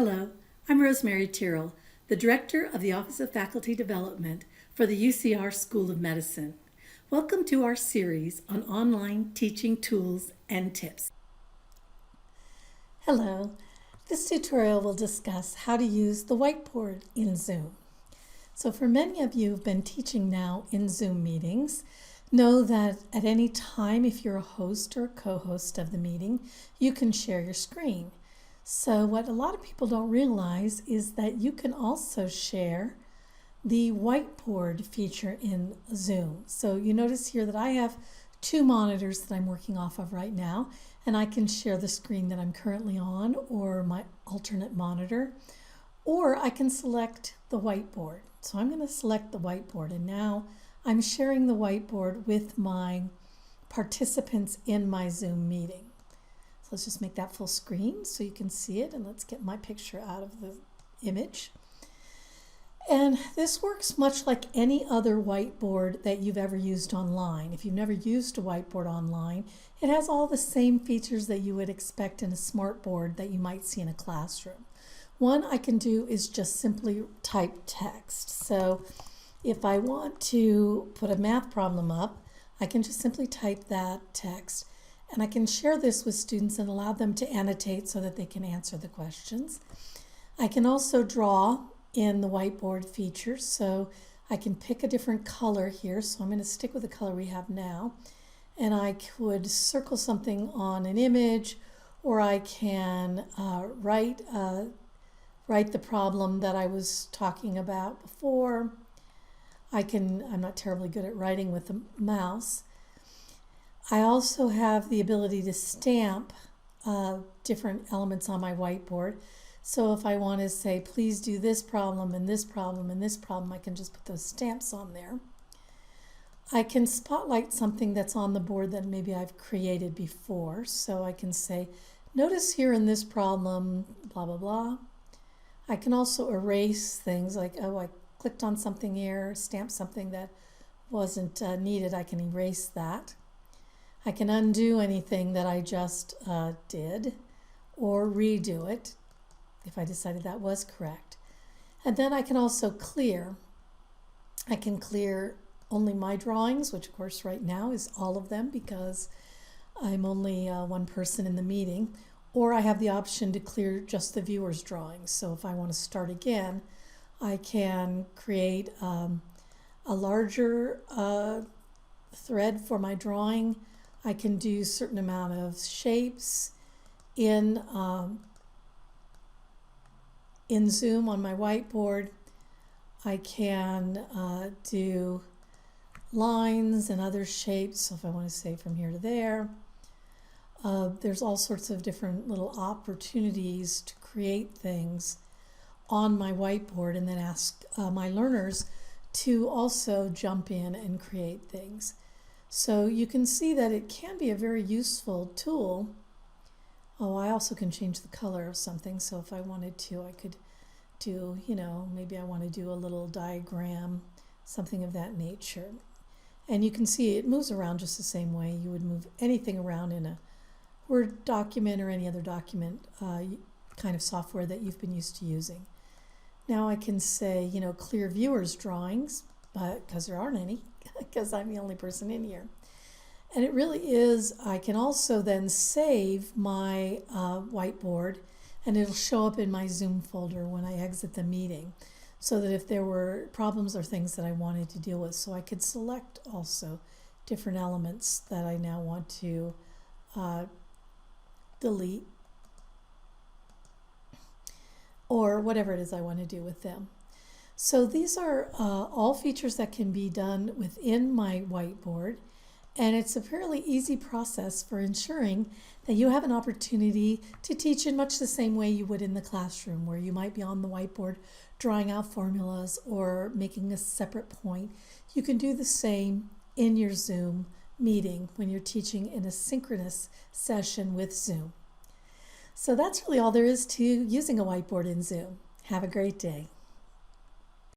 Hello, I'm Rosemary Tyrrell, the Director of the Office of Faculty Development for the UCR School of Medicine. Welcome to our series on online teaching tools and tips. Hello, this tutorial will discuss how to use the whiteboard in Zoom. So for many of you who've been teaching now in Zoom meetings, know that at any time, if you're a host or co-host of the meeting, you can share your screen. So what a lot of people don't realize is that you can also share the whiteboard feature in Zoom. So you notice here that I have two monitors that I'm working off of right now, and I can share the screen that I'm currently on or my alternate monitor, or I can select the whiteboard. So I'm going to select the whiteboard, and now I'm sharing the whiteboard with my participants in my Zoom meeting. So let's just make that full screen so you can see it, and let's get my picture out of the image. And this works much like any other whiteboard that you've ever used online. If you've never used a whiteboard online, it has all the same features that you would expect in a smart board that you might see in a classroom. One I can do is just simply type text. So if I want to put a math problem up, I can just simply type that text. And I can share this with students and allow them to annotate so that they can answer the questions. I can also draw in the whiteboard feature, so I can pick a different color here. So I'm going to stick with the color we have now. And I could circle something on an image, or I can write the problem that I was talking about before. I'm not terribly good at writing with the mouse. I also have the ability to stamp different elements on my whiteboard. So if I want to say, please do this problem and this problem and this problem, I can just put those stamps on there. I can spotlight something that's on the board that maybe I've created before. So I can say, notice here in this problem, blah, blah, blah. I can also erase things like, oh, I clicked on something here, stamped something that wasn't needed. I can erase that. I can undo anything that I just did or redo it if I decided that was correct. And then I can also clear. I can clear only my drawings, which of course right now is all of them because I'm only one person in the meeting, or I have the option to clear just the viewer's drawings. So if I want to start again, I can create a larger thread for my drawing. I can do a certain amount of shapes in Zoom on my whiteboard. I can do lines and other shapes. So if I want to say from here to there, there's all sorts of different little opportunities to create things on my whiteboard and then ask my learners to also jump in and create things. So you can see that it can be a very useful tool. Oh, I also can change the color of something. So if I wanted to, I could do, maybe I want to do a little diagram, something of that nature. And you can see it moves around just the same way you would move anything around in a Word document or any other document kind of software that you've been used to using. Now I can say, clear viewers drawings, but because there aren't any, because I'm the only person in here. And it really is, I can also then save my whiteboard, and it'll show up in my Zoom folder when I exit the meeting, so that if there were problems or things that I wanted to deal with, so I could select also different elements that I now want to delete, or whatever it is I want to do with them. So these are all features that can be done within my whiteboard, and it's a fairly easy process for ensuring that you have an opportunity to teach in much the same way you would in the classroom, where you might be on the whiteboard drawing out formulas or making a separate point. You can do the same in your Zoom meeting when you're teaching in a synchronous session with Zoom. So that's really all there is to using a whiteboard in Zoom. Have a great day.